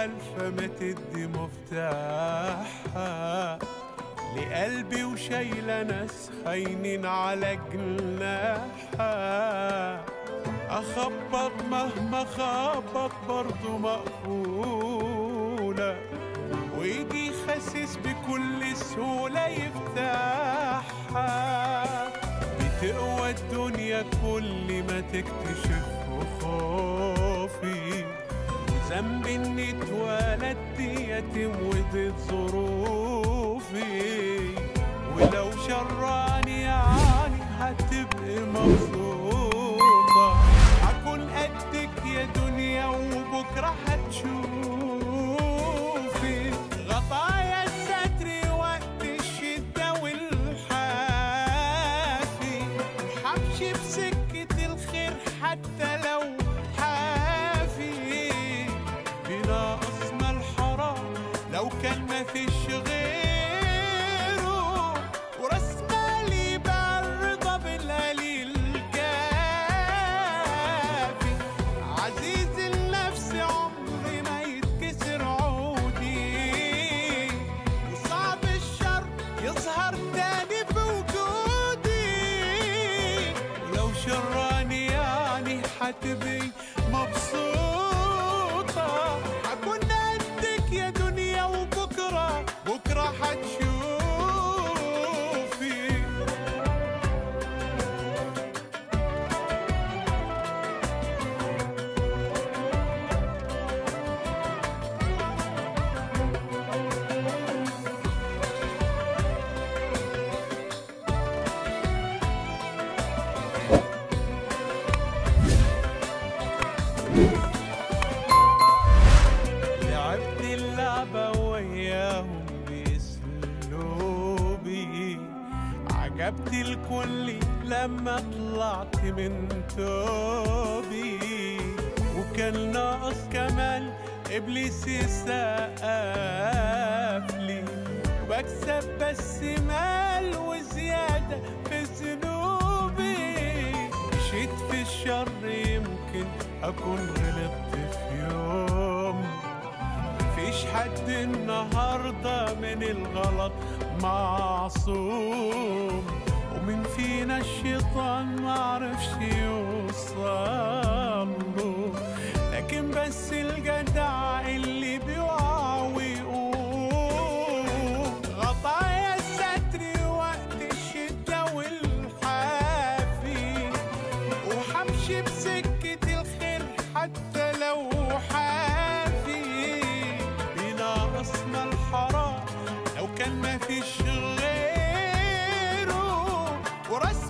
والفة ما تدي مفتاحها لقلبي وشايلة ناس خاينين على جناحها. أخبط مهما خبط برضو مقفولة ويجي خاسس بكل سهولة يفتحها. بتقوى الدنيا كل ما تكتشف خوفي وذنبي إني اتولدت يتيم وديت ظروفي. ولو شراني يعني هتبقي مبسوطة هكون قدك يا دنيا وبكرة هتشوفي غطايا الستر وقت الشدة والحافي. وحمشي بسكة الخير حتى لو حافي بلا أصمى الحرام لو كان مفيش غيره. وراس مالي بقى الرضا بالقليل كافي. عزيز النفس عمري ما يتكسر عودي وصعب الشر يظهر تاني في وجودي. ولو شراني يعني حتبقي مبسوطة هكون قدك يا دنيا وبكرة هتشوفي. لعبت اللعبة وياهم بأسلوبي عجبت الكل لما طلعت من توبي. وكان ناقص كمان إبليس يسقف لي وبكسب بس مال وزيادة في ذنوبي. مشيت في الشر يمكن أكون غلطت في يوم. مفيش حد النهاردة من الغلط معصوم ومن فينا الشيطان معرفش يوصله. لكن بس الجدع اللي بيقع ويقوم غطايا الستر وقت الشدة والحافي. وحمشي بسكة الخير حتى لو حافي بلا أصمى الحرام لو كان مفيش غيره. وراس